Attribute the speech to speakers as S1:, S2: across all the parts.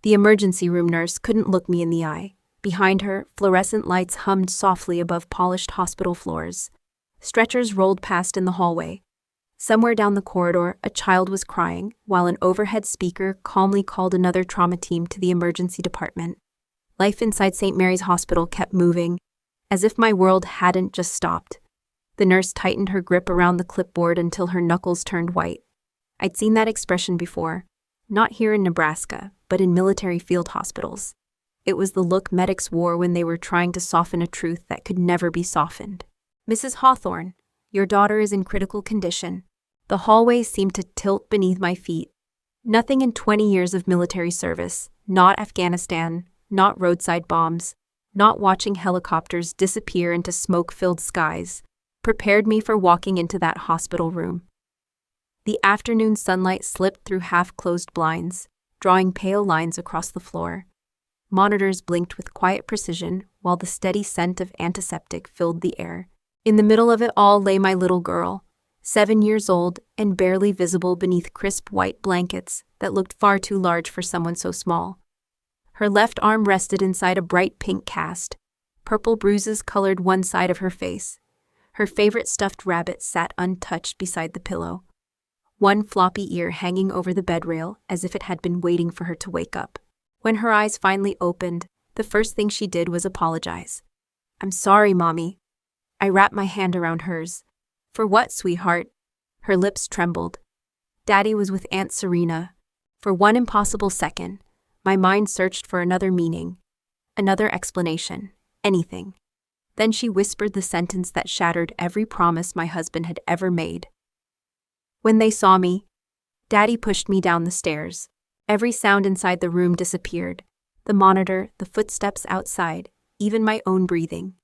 S1: The emergency room nurse couldn't look me in the eye. Behind her, fluorescent lights hummed softly above polished hospital floors. Stretchers rolled past in the hallway. Somewhere down the corridor, a child was crying, while an overhead speaker calmly called another trauma team to the emergency department. Life inside St. Mary's Hospital kept moving, as if my world hadn't just stopped. The nurse tightened her grip around the clipboard until her knuckles turned white. I'd seen that expression before, not here in Nebraska, but in military field hospitals. It was the look medics wore when they were trying to soften a truth that could never be softened. "Mrs. Hawthorne, your daughter is in critical condition." The hallway seemed to tilt beneath my feet. Nothing in 20 years of military service, not Afghanistan, not roadside bombs, not watching helicopters disappear into smoke-filled skies, prepared me for walking into that hospital room. The afternoon sunlight slipped through half-closed blinds, drawing pale lines across the floor. Monitors blinked with quiet precision, while the steady scent of antiseptic filled the air. In the middle of it all lay my little girl, 7 years old and barely visible beneath crisp white blankets that looked far too large for someone so small. Her left arm rested inside a bright pink cast. Purple bruises colored one side of her face. Her favorite stuffed rabbit sat untouched beside the pillow, one floppy ear hanging over the bed rail as if it had been waiting for her to wake up. When her eyes finally opened, the first thing she did was apologize. "I'm sorry, Mommy." I wrapped my hand around hers. "For what, sweetheart?" Her lips trembled. Daddy was with Aunt Serena. For one impossible second, my mind searched for another meaning, another explanation, anything. Then she whispered the sentence that shattered every promise my husband had ever made. When they saw me, Daddy pushed me down the stairs. Every sound inside the room disappeared. The monitor, the footsteps outside, even my own breathing.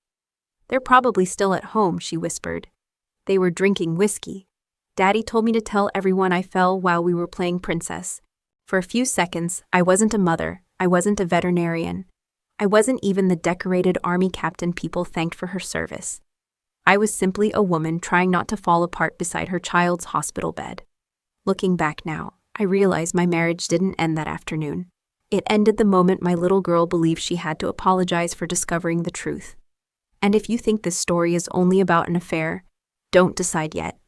S1: "They're probably still at home," she whispered. "They were drinking whiskey." Daddy told me to tell everyone I fell while we were playing princess. For a few seconds, I wasn't a mother, I wasn't a veterinarian. I wasn't even the decorated army captain people thanked for her service. I was simply a woman trying not to fall apart beside her child's hospital bed. Looking back now, I realize my marriage didn't end that afternoon. It ended the moment my little girl believed she had to apologize for discovering the truth. And if you think this story is only about an affair, don't decide yet.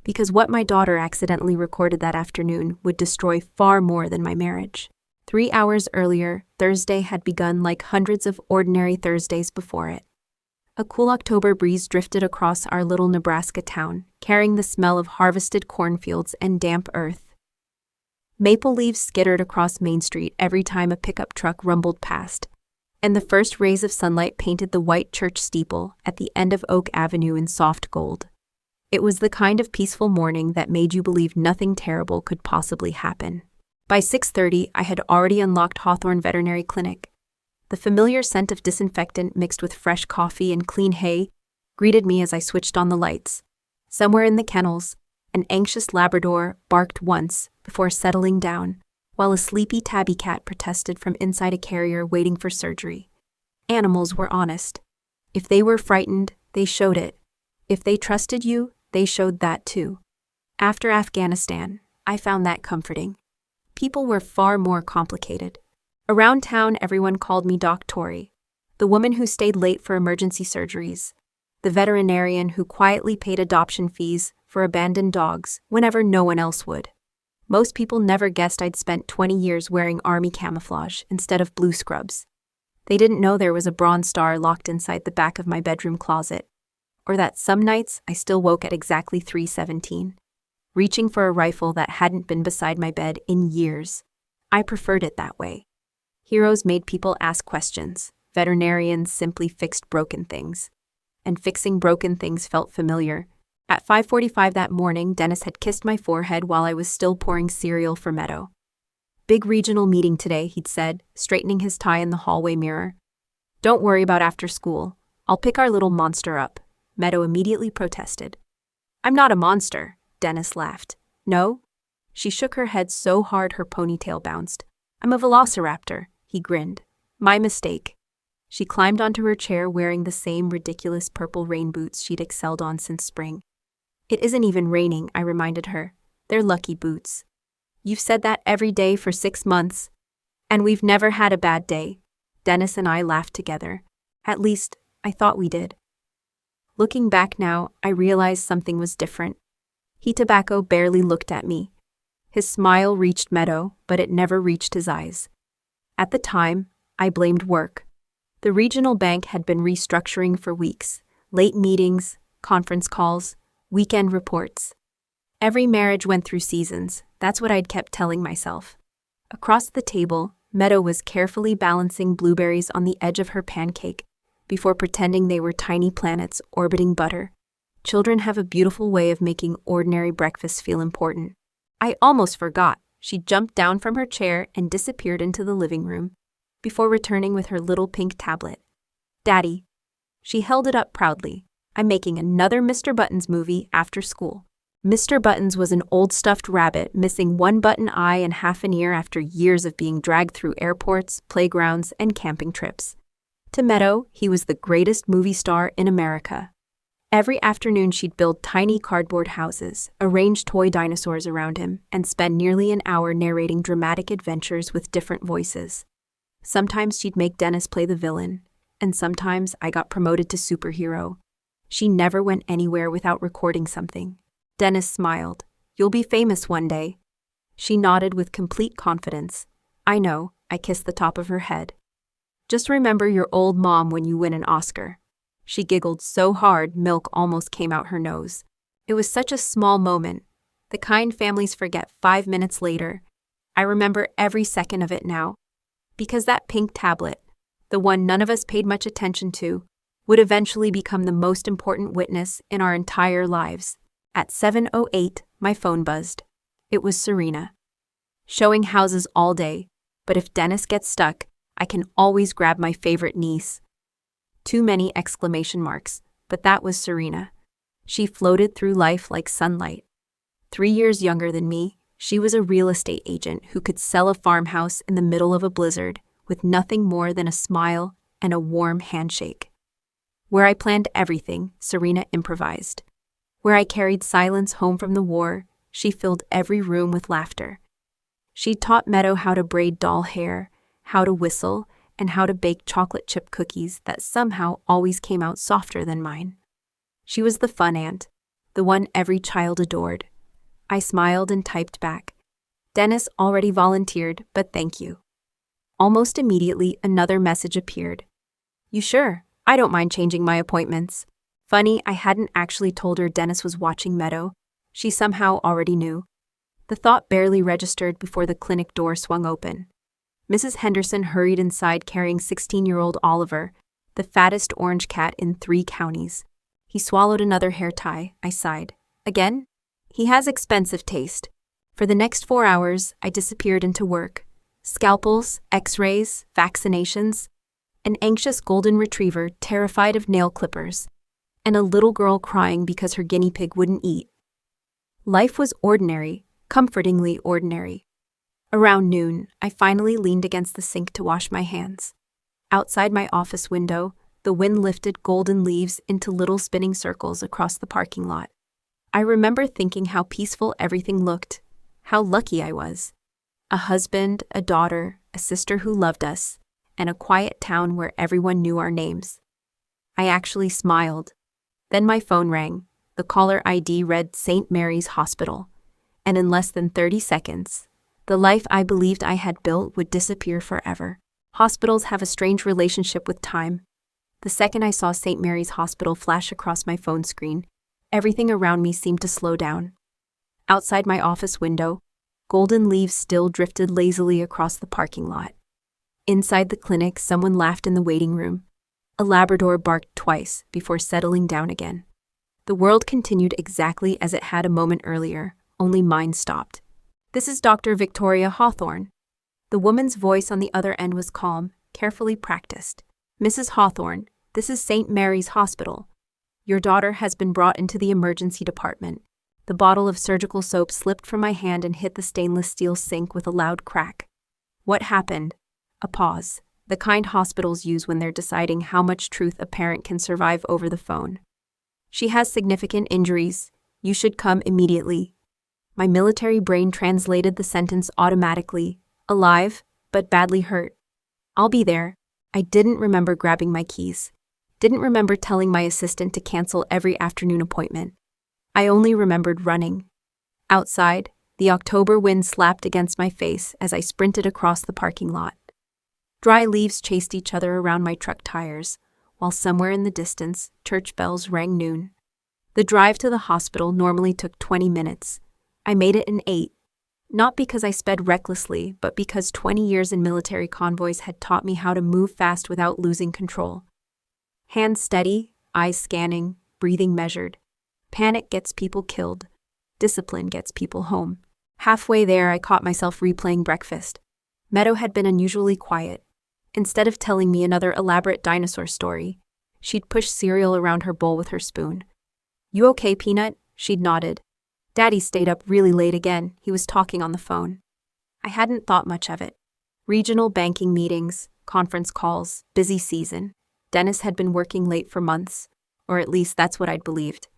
S1: Because what my daughter accidentally recorded that afternoon would destroy far more than my marriage. 3 hours earlier, Thursday had begun like hundreds of ordinary Thursdays before it. A cool October breeze drifted across our little Nebraska town, carrying the smell of harvested cornfields and damp earth. Maple leaves skittered across Main Street every time a pickup truck rumbled past, and the first rays of sunlight painted the white church steeple at the end of Oak Avenue in soft gold. It was the kind of peaceful morning that made you believe nothing terrible could possibly happen. By 6:30, I had already unlocked Hawthorne Veterinary Clinic. The familiar scent of disinfectant mixed with fresh coffee and clean hay greeted me as I switched on the lights. Somewhere in the kennels, an anxious Labrador barked once before settling down, while a sleepy tabby cat protested from inside a carrier waiting for surgery. Animals were honest. If they were frightened, they showed it. If they trusted you, they showed that too. After Afghanistan, I found that comforting. People were far more complicated. Around town, everyone called me Doc Tori, the woman who stayed late for emergency surgeries, the veterinarian who quietly paid adoption fees for abandoned dogs whenever no one else would. Most people never guessed I'd spent 20 years wearing army camouflage instead of blue scrubs. They didn't know there was a Bronze Star locked inside the back of my bedroom closet, or that some nights I still woke at exactly 3:17, reaching for a rifle that hadn't been beside my bed in years. I preferred it that way. Heroes made people ask questions. Veterinarians simply fixed broken things. And fixing broken things felt familiar. At 5:45 that morning, Dennis had kissed my forehead while I was still pouring cereal for Meadow. "Big regional meeting today," he'd said, straightening his tie in the hallway mirror. "Don't worry about after school. I'll pick our little monster up." Meadow immediately protested. "I'm not a monster," Dennis laughed. "No?" She shook her head so hard her ponytail bounced. "I'm a velociraptor," he grinned. "My mistake." She climbed onto her chair wearing the same ridiculous purple rain boots she'd excelled on since spring. "It isn't even raining," I reminded her. "They're lucky boots." "You've said that every day for 6 months." And we've never had a bad day. Dennis and I laughed together. At least, I thought we did. Looking back now, I realized something was different. Tobacco barely looked at me. His smile reached Meadow, but it never reached his eyes. At the time, I blamed work. The regional bank had been restructuring for weeks. Late meetings, conference calls, weekend reports. Every marriage went through seasons. That's what I'd kept telling myself. Across the table, Meadow was carefully balancing blueberries on the edge of her pancake before pretending they were tiny planets orbiting butter. Children have a beautiful way of making ordinary breakfasts feel important. I almost forgot. She jumped down from her chair and disappeared into the living room before returning with her little pink tablet. Daddy. She held it up proudly. I'm making another Mr. Buttons movie after school. Mr. Buttons was an old stuffed rabbit missing one button eye and half an ear after years of being dragged through airports, playgrounds, and camping trips. To Meadow, he was the greatest movie star in America. Every afternoon she'd build tiny cardboard houses, arrange toy dinosaurs around him, and spend nearly an hour narrating dramatic adventures with different voices. Sometimes she'd make Dennis play the villain, and sometimes I got promoted to superhero. She never went anywhere without recording something. Dennis smiled. You'll be famous one day. She nodded with complete confidence. I know, I kissed the top of her head. Just remember your old mom when you win an Oscar. She giggled so hard milk almost came out her nose. It was such a small moment, the kind families forget 5 minutes later. I remember every second of it now. Because that pink tablet, the one none of us paid much attention to, would eventually become the most important witness in our entire lives. At 7:08, my phone buzzed. It was Serena. Showing houses all day, but if Dennis gets stuck, I can always grab my favorite niece. Too many exclamation marks, but that was Serena. She floated through life like sunlight. 3 years younger than me, she was a real estate agent who could sell a farmhouse in the middle of a blizzard with nothing more than a smile and a warm handshake. Where I planned everything, Serena improvised. Where I carried silence home from the war, she filled every room with laughter. She taught Meadow how to braid doll hair, how to whistle, and how to bake chocolate chip cookies that somehow always came out softer than mine. She was the fun aunt, the one every child adored. I smiled and typed back. Dennis already volunteered, but thank you. Almost immediately, another message appeared. You sure? I don't mind changing my appointments. Funny, I hadn't actually told her Dennis was watching Meadow. She somehow already knew. The thought barely registered before the clinic door swung open. Mrs. Henderson hurried inside carrying 16-year-old Oliver, the fattest orange cat in 3 counties. He swallowed another hair tie. I sighed. Again? He has expensive taste. For the next 4 hours, I disappeared into work. Scalpels, x-rays, vaccinations, an anxious golden retriever terrified of nail clippers, and a little girl crying because her guinea pig wouldn't eat. Life was ordinary, comfortingly ordinary. Around noon, I finally leaned against the sink to wash my hands. Outside my office window, the wind lifted golden leaves into little spinning circles across the parking lot. I remember thinking how peaceful everything looked, how lucky I was. A husband, a daughter, a sister who loved us, and a quiet town where everyone knew our names. I actually smiled. Then my phone rang. The caller ID read St. Mary's Hospital. And in less than 30 seconds, the life I believed I had built would disappear forever. Hospitals have a strange relationship with time. The second I saw St. Mary's Hospital flash across my phone screen, everything around me seemed to slow down. Outside my office window, golden leaves still drifted lazily across the parking lot. Inside the clinic, someone laughed in the waiting room. A Labrador barked twice before settling down again. The world continued exactly as it had a moment earlier, only mine stopped. This is Dr. Victoria Hawthorne. The woman's voice on the other end was calm, carefully practiced. Mrs. Hawthorne, this is St. Mary's Hospital. Your daughter has been brought into the emergency department. The bottle of surgical soap slipped from my hand and hit the stainless steel sink with a loud crack. What happened? A pause, the kind hospitals use when they're deciding how much truth a parent can survive over the phone. She has significant injuries. You should come immediately. My military brain translated the sentence automatically. Alive, but badly hurt. I'll be there. I didn't remember grabbing my keys. Didn't remember telling my assistant to cancel every afternoon appointment. I only remembered running. Outside, the October wind slapped against my face as I sprinted across the parking lot. Dry leaves chased each other around my truck tires, while somewhere in the distance, church bells rang noon. The drive to the hospital normally took 20 minutes. I made it in 8. Not because I sped recklessly, but because 20 years in military convoys had taught me how to move fast without losing control. Hands steady, eyes scanning, breathing measured. Panic gets people killed. Discipline gets people home. Halfway there, I caught myself replaying breakfast. Meadow had been unusually quiet. Instead of telling me another elaborate dinosaur story, she'd pushed cereal around her bowl with her spoon. "You okay, Peanut?" She'd nodded. Daddy stayed up really late again. He was talking on the phone. I hadn't thought much of it. Regional banking meetings, conference calls, busy season. Dennis had been working late for months, or at least that's what I'd believed.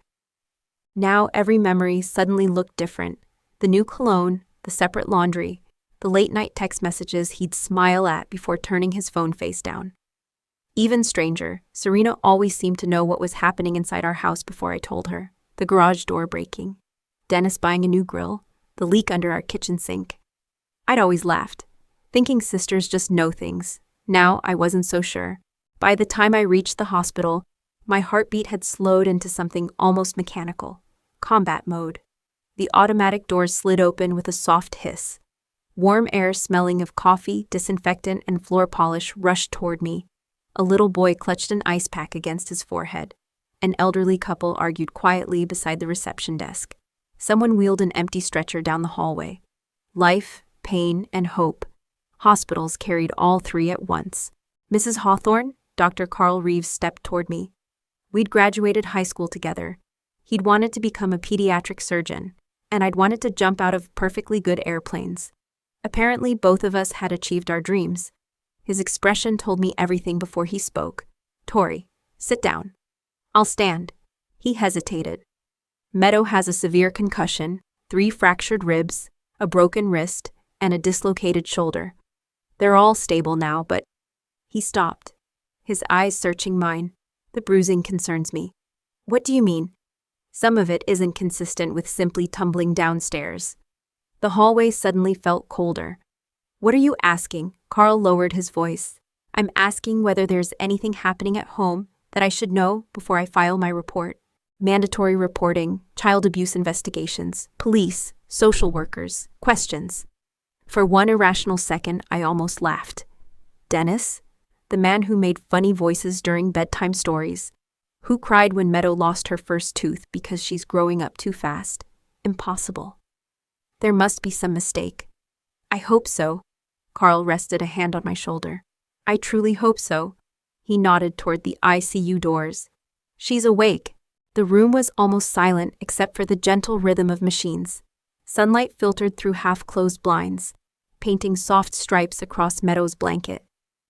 S1: Now every memory suddenly looked different. The new cologne, the separate laundry, the late-night text messages he'd smile at before turning his phone face down. Even stranger, Serena always seemed to know what was happening inside our house before I told her. The garage door breaking, Dennis buying a new grill, the leak under our kitchen sink. I'd always laughed, thinking sisters just know things. Now I wasn't so sure. By the time I reached the hospital, my heartbeat had slowed into something almost mechanical. Combat mode. The automatic doors slid open with a soft hiss. Warm air smelling of coffee, disinfectant, and floor polish rushed toward me. A little boy clutched an ice pack against his forehead. An elderly couple argued quietly beside the reception desk. Someone wheeled an empty stretcher down the hallway. Life, pain, and hope. Hospitals carried all three at once. "Mrs. Hawthorne?" Dr. Carl Reeves stepped toward me. We'd graduated high school together. He'd wanted to become a pediatric surgeon, and I'd wanted to jump out of perfectly good airplanes. Apparently, both of us had achieved our dreams. His expression told me everything before he spoke. "Tori, sit down." "I'll stand." He hesitated. "Meadow has a severe concussion, 3 fractured ribs, a broken wrist, and a dislocated shoulder. They're all stable now, but—" He stopped, his eyes searching mine. "The bruising concerns me." "What do you mean?" "Some of it isn't consistent with simply tumbling downstairs." The hallway suddenly felt colder. "What are you asking?" Carl lowered his voice. "I'm asking whether there's anything happening at home that I should know before I file my report. Mandatory reporting, child abuse investigations, police, social workers, questions." For one irrational second, I almost laughed. Dennis? The man who made funny voices during bedtime stories? Who cried when Meadow lost her first tooth because she's growing up too fast? Impossible. There must be some mistake. "I hope so." Carl rested a hand on my shoulder. "I truly hope so." He nodded toward the ICU doors. "She's awake." The room was almost silent except for the gentle rhythm of machines. Sunlight filtered through half-closed blinds, painting soft stripes across Meadow's blanket.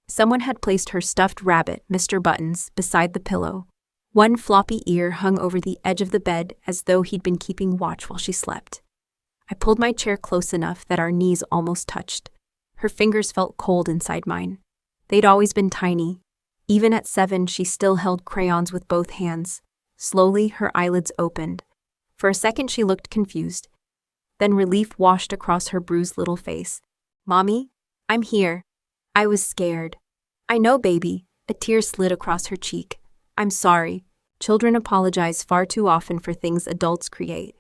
S1: Someone had placed her stuffed rabbit, Mr. Buttons, beside the pillow. One floppy ear hung over the edge of the bed as though he'd been keeping watch while she slept. I pulled my chair close enough that our knees almost touched. Her fingers felt cold inside mine. They'd always been tiny. Even at 7, she still held crayons with both hands. Slowly, her eyelids opened. For a second, she looked confused. Then relief washed across her bruised little face. "Mommy, I'm here." I was scared. "I know, baby." A tear slid across her cheek. "I'm sorry. Children apologize far too often for things adults create."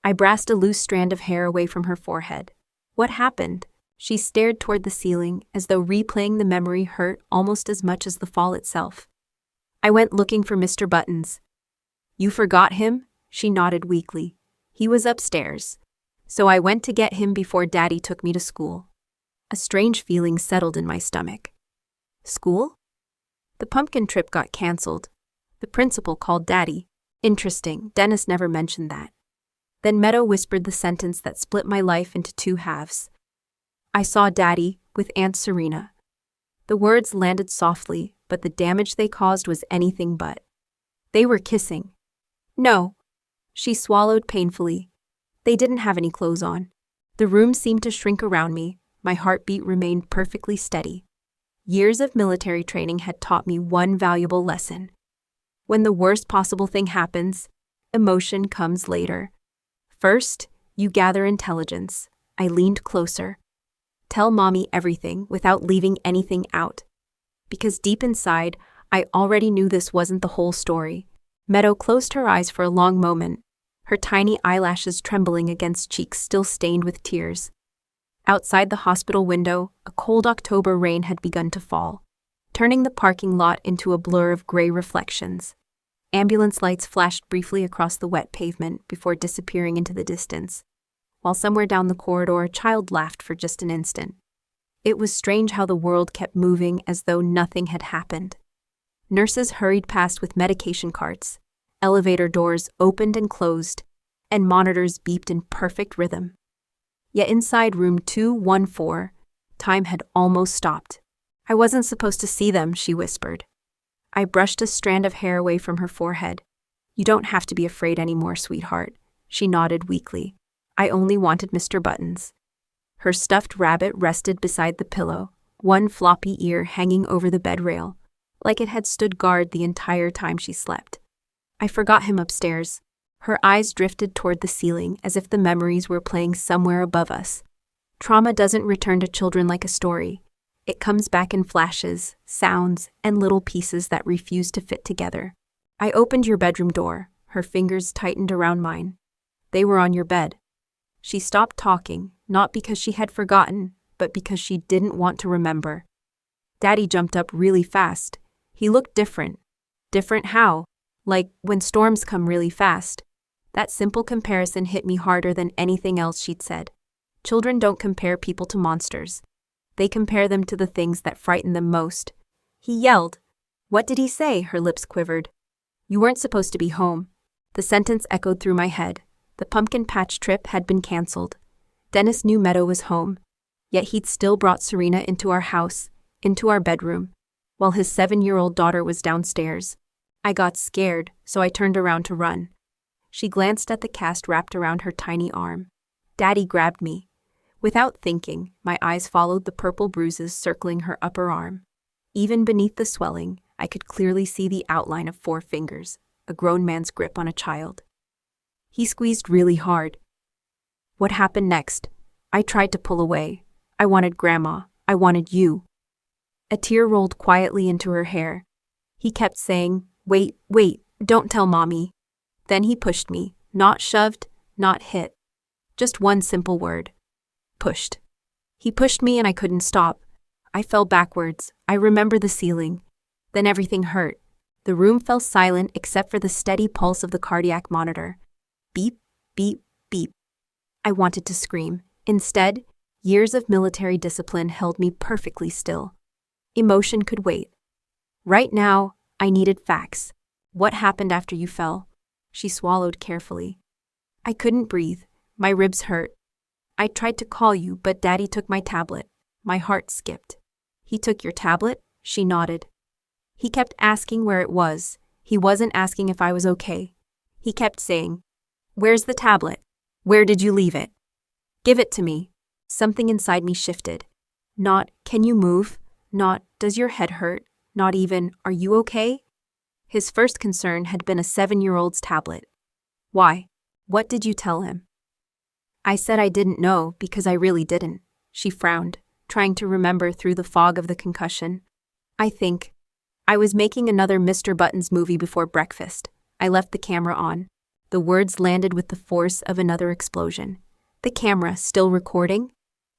S1: I brushed a loose strand of hair away from her forehead. "What happened?" She stared toward the ceiling, as though replaying the memory hurt almost as much as the fall itself. "I went looking for Mr. Buttons." "You forgot him?" She nodded weakly. "He was upstairs. So I went to get him before Daddy took me to school." A strange feeling settled in my stomach. School? The pumpkin trip got canceled. The principal called Daddy. Interesting, Dennis never mentioned that. Then Meadow whispered the sentence that split my life into 2 halves. "I saw Daddy with Aunt Serena." The words landed softly, but the damage they caused was anything but. "They were kissing." "No." She swallowed painfully. "They didn't have any clothes on." The room seemed to shrink around me, My heartbeat remained perfectly steady. Years of military training had taught me one valuable lesson. When the worst possible thing happens, emotion comes later. First, you gather intelligence. I leaned closer. Tell Mommy everything without leaving anything out. Because deep inside, I already knew this wasn't the whole story. Meadow closed her eyes for a long moment, her tiny eyelashes trembling against cheeks still stained with tears. Outside the hospital window, a cold October rain had begun to fall, turning the parking lot into a blur of gray reflections. Ambulance lights flashed briefly across the wet pavement before disappearing into the distance, while somewhere down the corridor a child laughed for just an instant. It was strange how the world kept moving as though nothing had happened. Nurses hurried past with medication carts, elevator doors opened and closed, and monitors beeped in perfect rhythm. Yet inside room 214, time had almost stopped. I wasn't supposed to see them, she whispered. I brushed a strand of hair away from her forehead. You don't have to be afraid anymore, sweetheart, she nodded weakly. I only wanted Mr. Buttons. Her stuffed rabbit rested beside the pillow, one floppy ear hanging over the bed rail, like it had stood guard the entire time she slept. I forgot him upstairs. Her eyes drifted toward the ceiling as if the memories were playing somewhere above us. Trauma doesn't return to children like a story. It comes back in flashes, sounds, and little pieces that refuse to fit together. I opened your bedroom door. Her fingers tightened around mine. They were on your bed. She stopped talking, not because she had forgotten, but because she didn't want to remember. Daddy jumped up really fast. He looked different. Different how? Like when storms come really fast. That simple comparison hit me harder than anything else she'd said. Children don't compare people to monsters. They compare them to the things that frighten them most. He yelled. What did he say? Her lips quivered. You weren't supposed to be home. The sentence echoed through my head. The pumpkin patch trip had been canceled. Dennis knew Meadow was home, yet he'd still brought Serena into our house, into our bedroom, while his 7-year-old daughter was downstairs. I got scared, so I turned around to run. She glanced at the cast wrapped around her tiny arm. Daddy grabbed me. Without thinking, my eyes followed the purple bruises circling her upper arm. Even beneath the swelling, I could clearly see the outline of 4 fingers, a grown man's grip on a child. He squeezed really hard. What happened next? I tried to pull away. I wanted Grandma. I wanted you. A tear rolled quietly into her hair. He kept saying, wait, don't tell Mommy. Then he pushed me, not shoved, not hit. Just one simple word. Pushed. He pushed me and I couldn't stop. I fell backwards. I remember the ceiling. Then everything hurt. The room fell silent except for the steady pulse of the cardiac monitor. Beep, beep, beep. I wanted to scream. Instead, years of military discipline held me perfectly still. Emotion could wait. Right now, I needed facts. What happened after you fell? She swallowed carefully. I couldn't breathe. My ribs hurt. I tried to call you, but Daddy took my tablet. My heart skipped. He took your tablet? She nodded. He kept asking where it was. He wasn't asking if I was okay. He kept saying, Where's the tablet? Where did you leave it? Give it to me. Something inside me shifted. Not, can you move? Not, does your head hurt? Not even, are you okay? His first concern had been a 7-year-old's tablet. Why? What did you tell him? I said I didn't know because I really didn't. She frowned, trying to remember through the fog of the concussion. I think. I was making another Mr. Buttons movie before breakfast. I left the camera on. The words landed with the force of another explosion. The camera still recording?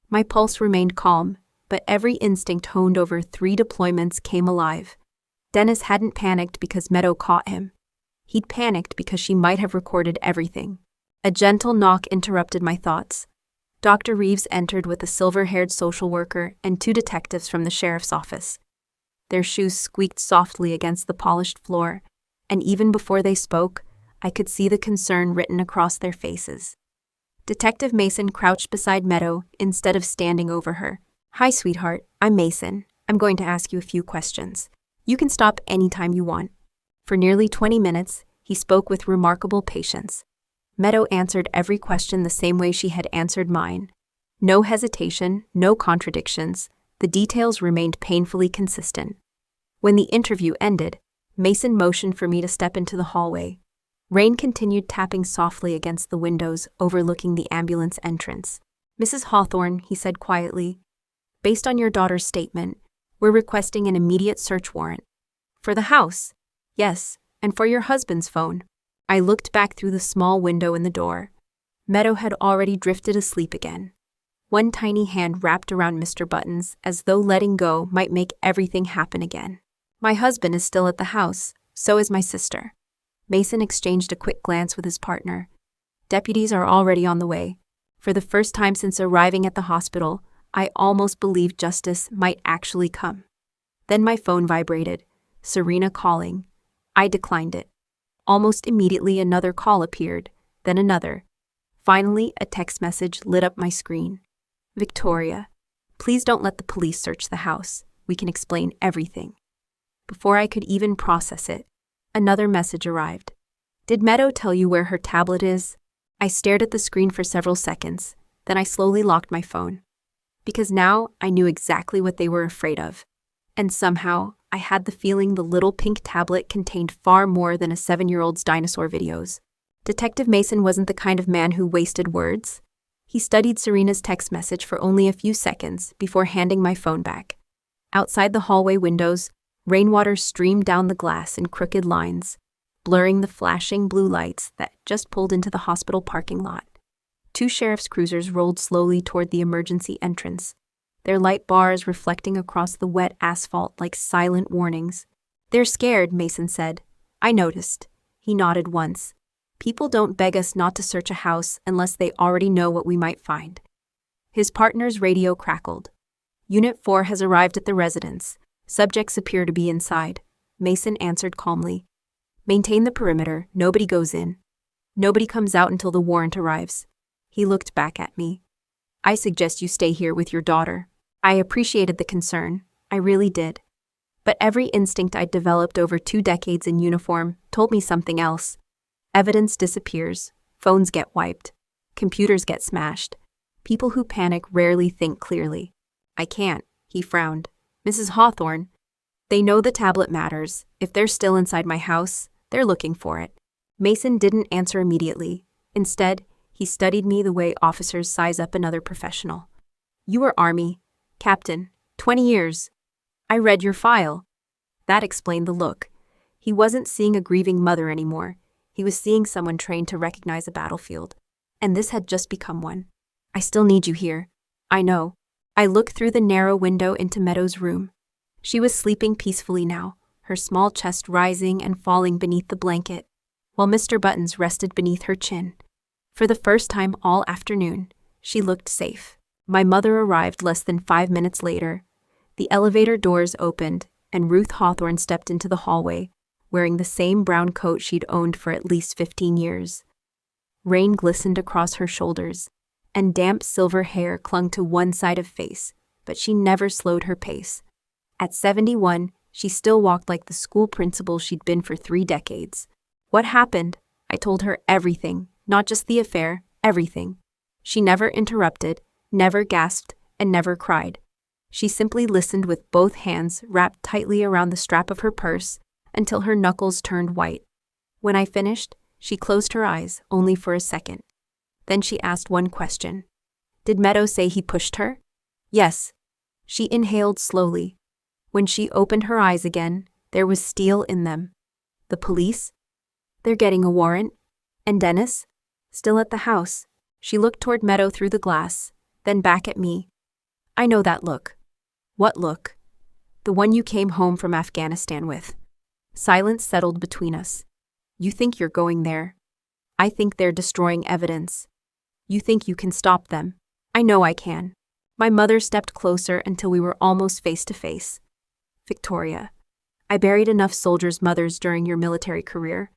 S1: My pulse remained calm, but every instinct honed over 3 deployments came alive. Dennis hadn't panicked because Meadow caught him. He'd panicked because she might have recorded everything. A gentle knock interrupted my thoughts. Dr. Reeves entered with a silver-haired social worker and 2 detectives from the sheriff's office. Their shoes squeaked softly against the polished floor, and even before they spoke, I could see the concern written across their faces. Detective Mason crouched beside Meadow instead of standing over her. Hi, sweetheart. I'm Mason. I'm going to ask you a few questions. You can stop anytime you want. For nearly 20 minutes, he spoke with remarkable patience. Meadow answered every question the same way she had answered mine. No hesitation, no contradictions. The details remained painfully consistent. When the interview ended, Mason motioned for me to step into the hallway. Rain continued tapping softly against the windows overlooking the ambulance entrance. "Mrs. Hawthorne," he said quietly, "based on your daughter's statement, we're requesting an immediate search warrant. For the house, yes, and for your husband's phone." I looked back through the small window in the door. Meadow had already drifted asleep again. One tiny hand wrapped around Mr. Button's as though letting go might make everything happen again. "My husband is still at the house, so is my sister." Mason exchanged a quick glance with his partner. "Deputies are already on the way." For the first time since arriving at the hospital, I almost believed justice might actually come. Then my phone vibrated. Serena calling. I declined it. Almost immediately another call appeared, then another. Finally, a text message lit up my screen. "Victoria, please don't let the police search the house. We can explain everything." Before I could even process it, another message arrived. "Did Meadow tell you where her tablet is?" I stared at the screen for several seconds, then I slowly locked my phone. Because now I knew exactly what they were afraid of. And somehow, I had the feeling the little pink tablet contained far more than a 7-year-old's dinosaur videos. Detective Mason wasn't the kind of man who wasted words. He studied Serena's text message for only a few seconds before handing my phone back. Outside the hallway windows, rainwater streamed down the glass in crooked lines, blurring the flashing blue lights that just pulled into the hospital parking lot. 2 sheriff's cruisers rolled slowly toward the emergency entrance, their light bars reflecting across the wet asphalt like silent warnings. "They're scared," Mason said. I noticed. He nodded once. "People don't beg us not to search a house unless they already know what we might find." His partner's radio crackled. "Unit 4 has arrived at the residence. Subjects appear to be inside." Mason answered calmly. "Maintain the perimeter. Nobody goes in. Nobody comes out until the warrant arrives." He looked back at me. "I suggest you stay here with your daughter." I appreciated the concern. I really did. But every instinct I'd developed over 2 decades in uniform told me something else. Evidence disappears. Phones get wiped. Computers get smashed. People who panic rarely think clearly. "I can't," he frowned. "Mrs. Hawthorne, they know the tablet matters. If they're still inside my house, they're looking for it." Mason didn't answer immediately. Instead, he studied me the way officers size up another professional. "You were Army. Captain. 20 years. I read your file." That explained the look. He wasn't seeing a grieving mother anymore. He was seeing someone trained to recognize a battlefield. And this had just become one. "I still need you here." "I know." I looked through the narrow window into Meadow's room. She was sleeping peacefully now, her small chest rising and falling beneath the blanket, while Mr. Buttons rested beneath her chin. For the first time all afternoon, she looked safe. My mother arrived less than 5 minutes later. The elevator doors opened, and Ruth Hawthorne stepped into the hallway, wearing the same brown coat she'd owned for at least 15 years. Rain glistened across her shoulders, and damp silver hair clung to one side of face, but she never slowed her pace. At 71, she still walked like the school principal she'd been for 3 decades. "What happened?" I told her everything, not just the affair, everything. She never interrupted, never gasped, and never cried. She simply listened with both hands wrapped tightly around the strap of her purse until her knuckles turned white. When I finished, she closed her eyes only for a second. Then she asked one question. "Did Meadow say he pushed her?" "Yes." She inhaled slowly. When she opened her eyes again, there was steel in them. "The police? They're getting a warrant? And Dennis? Still at the house?" She looked toward Meadow through the glass, then back at me. "I know that look." "What look?" "The one you came home from Afghanistan with." Silence settled between us. "You think you're going there. I think they're destroying evidence. You think you can stop them. I know I can." My mother stepped closer until we were almost face to face. "Victoria, I buried enough soldiers' mothers during your military career.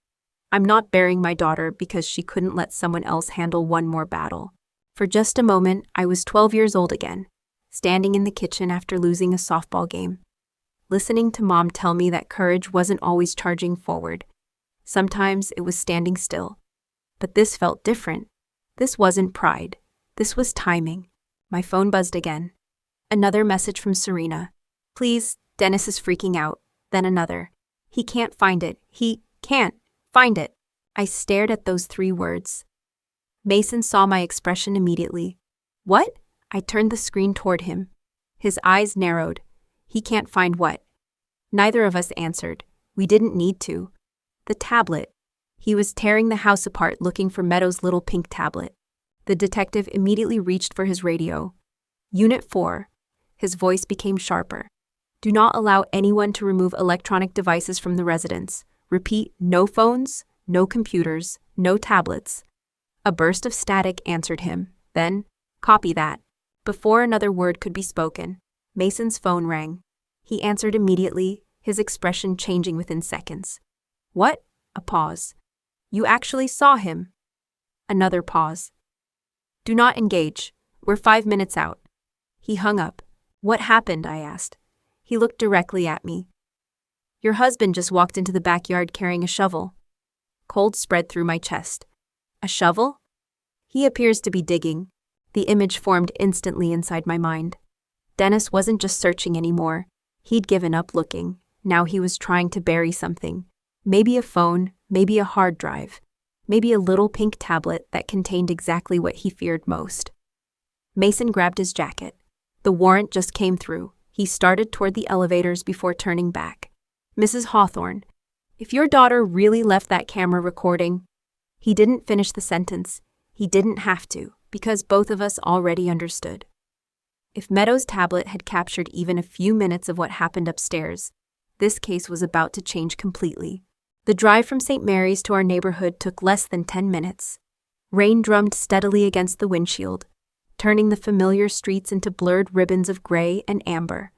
S1: I'm not burying my daughter because she couldn't let someone else handle one more battle." For just a moment, I was 12 years old again, standing in the kitchen after losing a softball game, listening to Mom tell me that courage wasn't always charging forward. Sometimes it was standing still. But this felt different. This wasn't pride. This was timing. My phone buzzed again. Another message from Serena. Please, Dennis is freaking out. Then another. He can't find it. He can't find it. I stared at those 3 words. Mason saw my expression immediately. What? I turned the screen toward him. His eyes narrowed. He can't find what? Neither of us answered. We didn't need to. The tablet. He was tearing the house apart looking for Meadows' little pink tablet. The detective immediately reached for his radio. Unit 4. His voice became sharper. Do not allow anyone to remove electronic devices from the residence. Repeat, no phones, no computers, no tablets. A burst of static answered him. Then, copy that. Before another word could be spoken, Mason's phone rang. He answered immediately, his expression changing within seconds. What? A pause. You actually saw him? Another pause. Do not engage. We're 5 minutes out. He hung up. What happened? I asked. He looked directly at me. Your husband just walked into the backyard carrying a shovel. Cold spread through my chest. A shovel? He appears to be digging. The image formed instantly inside my mind. Dennis wasn't just searching anymore. He'd given up looking. Now he was trying to bury something. Maybe a phone, maybe a hard drive, maybe a little pink tablet that contained exactly what he feared most. Mason grabbed his jacket. The warrant just came through. He started toward the elevators before turning back. Mrs. Hawthorne, if your daughter really left that camera recording... He didn't finish the sentence. He didn't have to, because both of us already understood. If Meadows' tablet had captured even a few minutes of what happened upstairs, this case was about to change completely. The drive from St. Mary's to our neighborhood took less than 10 minutes. Rain drummed steadily against the windshield, turning the familiar streets into blurred ribbons of gray and amber.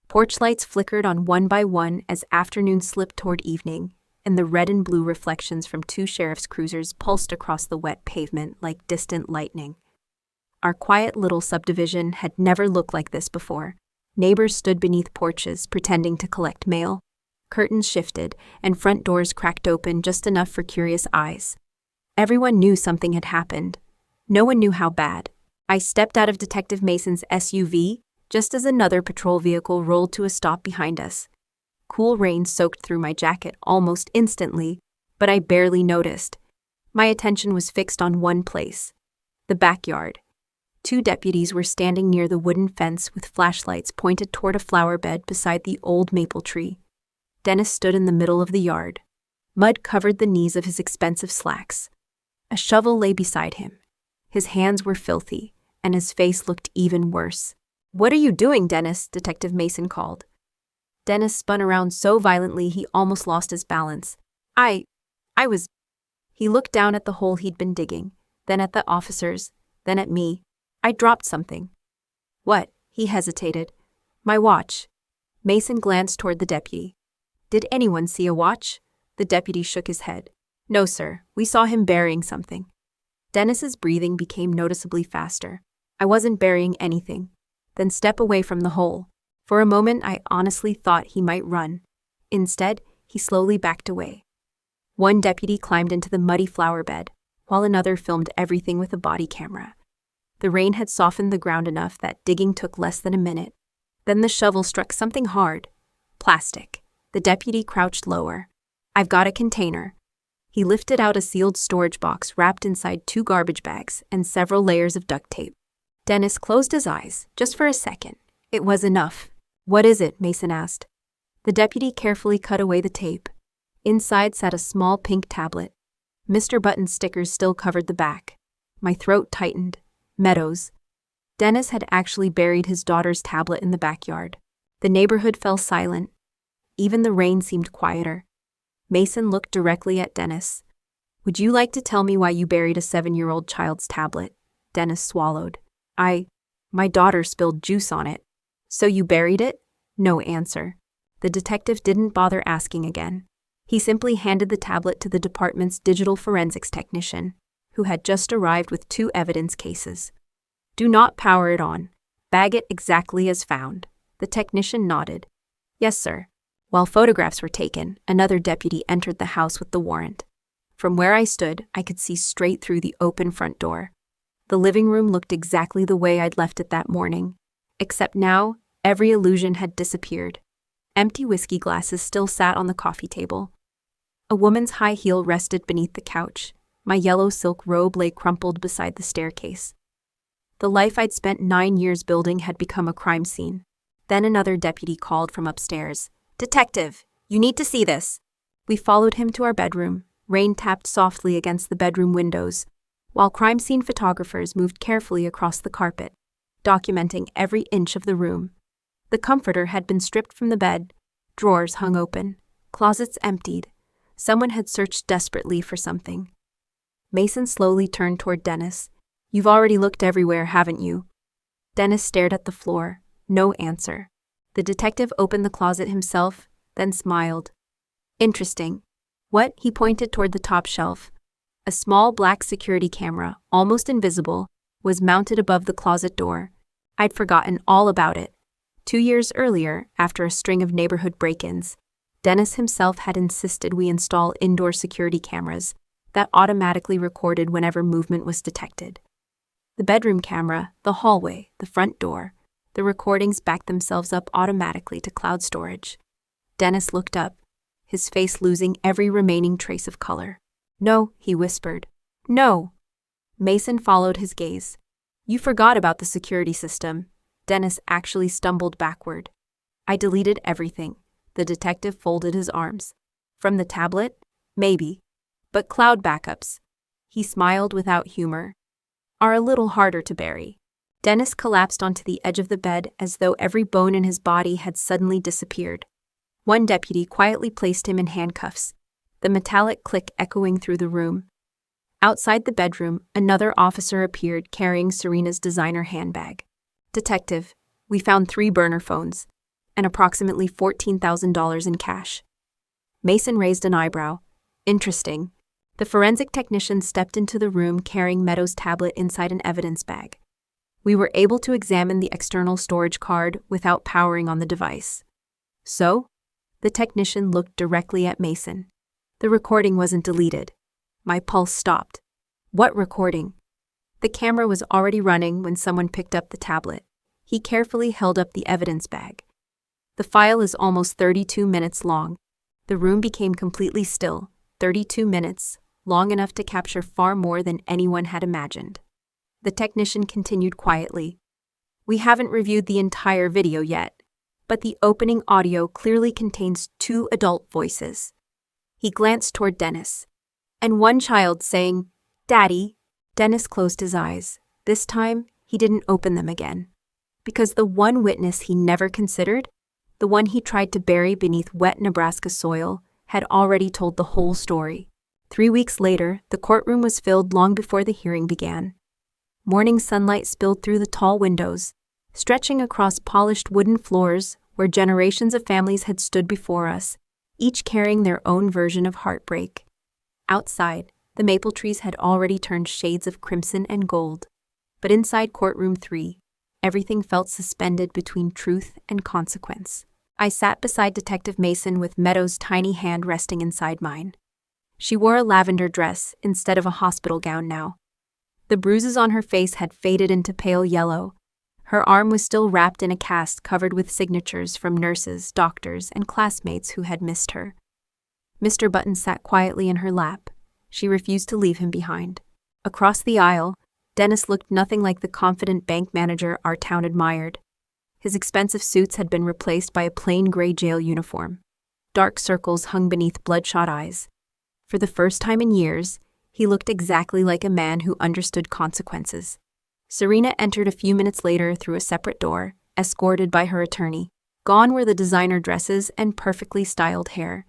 S1: Porch lights flickered on one by one as afternoon slipped toward evening, and the red and blue reflections from 2 sheriff's cruisers pulsed across the wet pavement like distant lightning. Our quiet little subdivision had never looked like this before. Neighbors stood beneath porches, pretending to collect mail. Curtains shifted, and front doors cracked open just enough for curious eyes. Everyone knew something had happened. No one knew how bad. I stepped out of Detective Mason's SUV just as another patrol vehicle rolled to a stop behind us. Cool rain soaked through my jacket almost instantly, but I barely noticed. My attention was fixed on one place: the backyard. 2 deputies were standing near the wooden fence with flashlights pointed toward a flower bed beside the old maple tree. Dennis stood in the middle of the yard. Mud covered the knees of his expensive slacks. A shovel lay beside him. His hands were filthy, and his face looked even worse. "What are you doing, Dennis?" Detective Mason called. Dennis spun around so violently he almost lost his balance. I was... He looked down at the hole he'd been digging, then at the officers, then at me. I dropped something. What? He hesitated. My watch. Mason glanced toward the deputy. Did anyone see a watch? The deputy shook his head. No, sir. We saw him burying something. Dennis's breathing became noticeably faster. I wasn't burying anything. Then step away from the hole. For a moment, I honestly thought he might run. Instead, he slowly backed away. One deputy climbed into the muddy flower bed, while another filmed everything with a body camera. The rain had softened the ground enough that digging took less than a minute. Then the shovel struck something hard. Plastic. The deputy crouched lower. I've got a container. He lifted out a sealed storage box wrapped inside 2 garbage bags and several layers of duct tape. Dennis closed his eyes, just for a second. It was enough. What is it? Mason asked. The deputy carefully cut away the tape. Inside sat a small pink tablet. Mr. Button's stickers still covered the back. My throat tightened. Meadows. Dennis had actually buried his daughter's tablet in the backyard. The neighborhood fell silent. Even the rain seemed quieter. Mason looked directly at Dennis. Would you like to tell me why you buried a 7-year-old child's tablet? Dennis swallowed. My daughter spilled juice on it. So you buried it? No answer. The detective didn't bother asking again. He simply handed the tablet to the department's digital forensics technician, who had just arrived with 2 evidence cases. Do not power it on. Bag it exactly as found. The technician nodded. Yes, sir. While photographs were taken, another deputy entered the house with the warrant. From where I stood, I could see straight through the open front door. The living room looked exactly the way I'd left it that morning, except now every illusion had disappeared. Empty whiskey glasses still sat on the coffee table. A woman's high heel rested beneath the couch. My yellow silk robe lay crumpled beside the staircase. The life I'd spent 9 years building had become a crime scene. Then another deputy called from upstairs. "Detective, you need to see this." We followed him to our bedroom. Rain tapped softly against the bedroom windows, while crime scene photographers moved carefully across the carpet, documenting every inch of the room. The comforter had been stripped from the bed, drawers hung open, closets emptied. Someone had searched desperately for something. Mason slowly turned toward Dennis. "You've already looked everywhere, haven't you?" Dennis stared at the floor. No answer. The detective opened the closet himself, then smiled. "Interesting." "What?" He pointed toward the top shelf. A small black security camera, almost invisible, was mounted above the closet door. I'd forgotten all about it. 2 years earlier, after a string of neighborhood break-ins, Dennis himself had insisted we install indoor security cameras that automatically recorded whenever movement was detected. The bedroom camera, the hallway, the front door, the recordings backed themselves up automatically to cloud storage. Dennis looked up, his face losing every remaining trace of color. "No," he whispered. "No." Mason followed his gaze. "You forgot about the security system." Dennis actually stumbled backward. "I deleted everything." The detective folded his arms. "From the tablet? Maybe. But cloud backups," he smiled without humor, "are a little harder to bury." Dennis collapsed onto the edge of the bed as though every bone in his body had suddenly disappeared. One deputy quietly placed him in handcuffs, the metallic click echoing through the room. Outside the bedroom, another officer appeared carrying Serena's designer handbag. "Detective, we found 3 burner phones and approximately $14,000 in cash." Mason raised an eyebrow. "Interesting." The forensic technician stepped into the room carrying Meadows' tablet inside an evidence bag. We were able to examine the external storage card without powering on the device. "So?" The technician looked directly at Mason. "The recording wasn't deleted." My pulse stopped. "What recording?" The camera was already running when someone picked up the tablet. He carefully held up the evidence bag. "The file is almost 32 minutes long." The room became completely still. 32 minutes, long enough to capture far more than anyone had imagined. The technician continued quietly. "We haven't reviewed the entire video yet, but the opening audio clearly contains 2 adult voices." He glanced toward Dennis. "And one child saying, 'Daddy.'" Dennis closed his eyes. This time, he didn't open them again. Because the one witness he never considered, the one he tried to bury beneath wet Nebraska soil, had already told the whole story. 3 weeks later, the courtroom was filled long before the hearing began. Morning sunlight spilled through the tall windows, stretching across polished wooden floors where generations of families had stood before us, each carrying their own version of heartbreak. Outside, the maple trees had already turned shades of crimson and gold. But inside courtroom 3, everything felt suspended between truth and consequence. I sat beside Detective Mason with Meadows' tiny hand resting inside mine. She wore a lavender dress instead of a hospital gown now. The bruises on her face had faded into pale yellow. Her arm was still wrapped in a cast covered with signatures from nurses, doctors, and classmates who had missed her. Mr. Button sat quietly in her lap. She refused to leave him behind. Across the aisle, Dennis looked nothing like the confident bank manager our town admired. His expensive suits had been replaced by a plain gray jail uniform. Dark circles hung beneath bloodshot eyes. For the first time in years, he looked exactly like a man who understood consequences. Serena entered a few minutes later through a separate door, escorted by her attorney. Gone were the designer dresses and perfectly styled hair.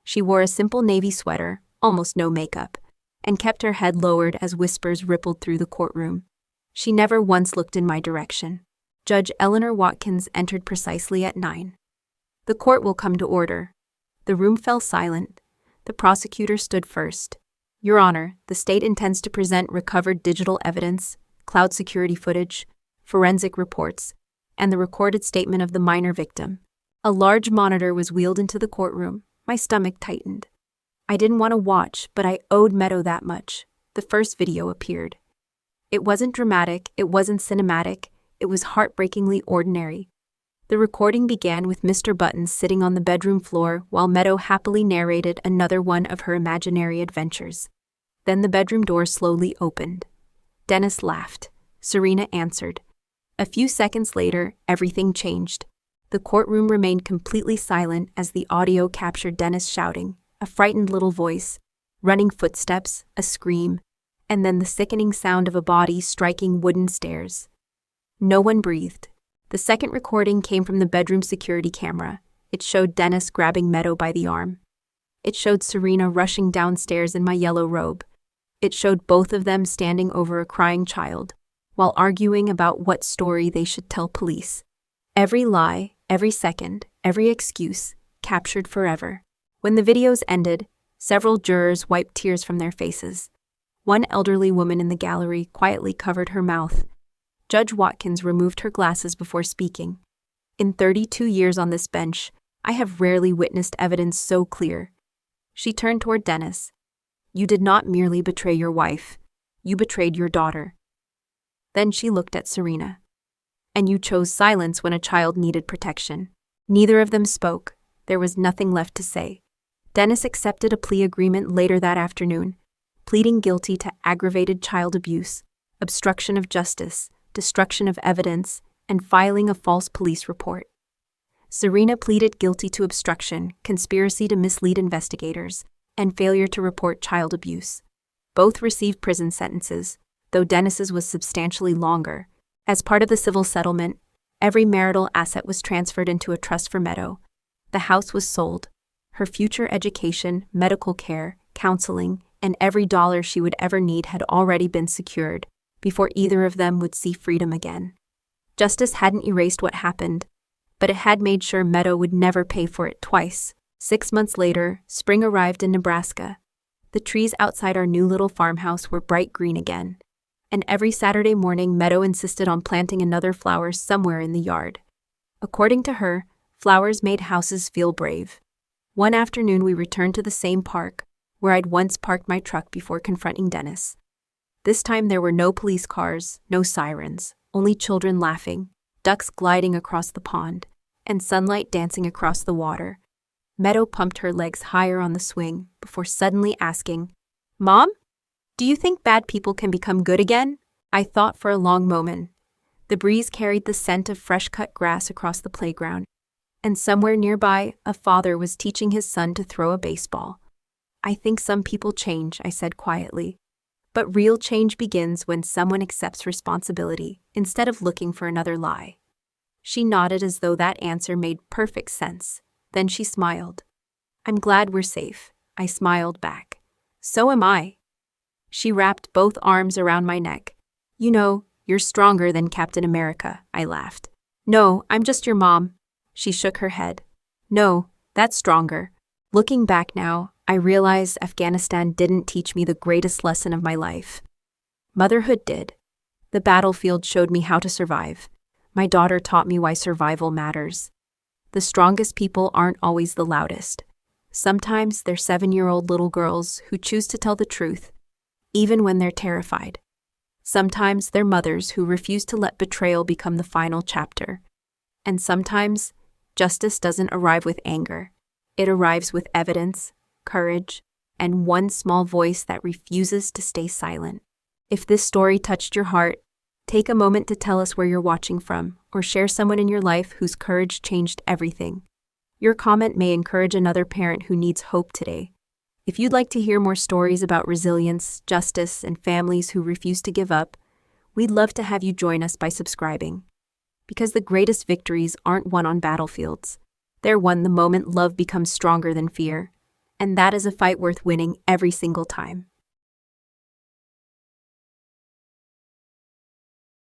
S1: She wore a simple navy sweater, almost no makeup, and kept her head lowered as whispers rippled through the courtroom. She never once looked in my direction. Judge Eleanor Watkins entered precisely at 9. "The court will come to order." The room fell silent. The prosecutor stood first. "Your Honor, the state intends to present recovered digital evidence, cloud security footage, forensic reports, and the recorded statement of the minor victim." A large monitor was wheeled into the courtroom. My stomach tightened. I didn't want to watch, but I owed Meadow that much. The first video appeared. It wasn't dramatic, it wasn't cinematic, it was heartbreakingly ordinary. The recording began with Mr. Buttons sitting on the bedroom floor while Meadow happily narrated another one of her imaginary adventures. Then the bedroom door slowly opened. Dennis laughed. Serena answered. A few seconds later, everything changed. The courtroom remained completely silent as the audio captured Dennis shouting, a frightened little voice, running footsteps, a scream, and then the sickening sound of a body striking wooden stairs. No one breathed. The second recording came from the bedroom security camera. It showed Dennis grabbing Meadow by the arm. It showed Serena rushing downstairs in my yellow robe. It showed both of them standing over a crying child, while arguing about what story they should tell police. Every lie, every second, every excuse, captured forever. When the videos ended, several jurors wiped tears from their faces. One elderly woman in the gallery quietly covered her mouth. Judge Watkins removed her glasses before speaking. In 32 years on this bench, I have rarely witnessed evidence so clear. She turned toward Dennis. You did not merely betray your wife. You betrayed your daughter. Then she looked at Serena. And you chose silence when a child needed protection. Neither of them spoke. There was nothing left to say. Dennis accepted a plea agreement later that afternoon, pleading guilty to aggravated child abuse, obstruction of justice, destruction of evidence, and filing a false police report. Serena pleaded guilty to obstruction, conspiracy to mislead investigators, and failure to report child abuse. Both received prison sentences, though Dennis's was substantially longer. As part of the civil settlement, every marital asset was transferred into a trust for Meadow. The house was sold. Her future education, medical care, counseling, and every dollar she would ever need had already been secured before either of them would see freedom again. Justice hadn't erased what happened, but it had made sure Meadow would never pay for it twice. 6 months later, spring arrived in Nebraska. The trees outside our new little farmhouse were bright green again, and every Saturday morning Meadow insisted on planting another flower somewhere in the yard. According to her, flowers made houses feel brave. One afternoon we returned to the same park, where I'd once parked my truck before confronting Dennis. This time there were no police cars, no sirens, only children laughing, ducks gliding across the pond, and sunlight dancing across the water. Meadow pumped her legs higher on the swing before suddenly asking, "Mom, do you think bad people can become good again?" I thought for a long moment. The breeze carried the scent of fresh-cut grass across the playground, and somewhere nearby, a father was teaching his son to throw a baseball. "I think some people change," I said quietly. "But real change begins when someone accepts responsibility instead of looking for another lie." She nodded as though that answer made perfect sense. Then she smiled. "I'm glad we're safe," I smiled back. "So am I." She wrapped both arms around my neck. "You know, you're stronger than Captain America," I laughed. "No, I'm just your mom." She shook her head. "No, that's stronger." Looking back now, I realize Afghanistan didn't teach me the greatest lesson of my life. Motherhood did. The battlefield showed me how to survive. My daughter taught me why survival matters. The strongest people aren't always the loudest. Sometimes they're 7-year-old little girls who choose to tell the truth, even when they're terrified. Sometimes they're mothers who refuse to let betrayal become the final chapter. And sometimes, justice doesn't arrive with anger. It arrives with evidence, courage, and one small voice that refuses to stay silent. If this story touched your heart, take a moment to tell us where you're watching from, or share someone in your life whose courage changed everything. Your comment may encourage another parent who needs hope today. If you'd like to hear more stories about resilience, justice, and families who refuse to give up, we'd love to have you join us by subscribing. Because the greatest victories aren't won on battlefields. They're won the moment love becomes stronger than fear. And that is a fight worth winning every single time.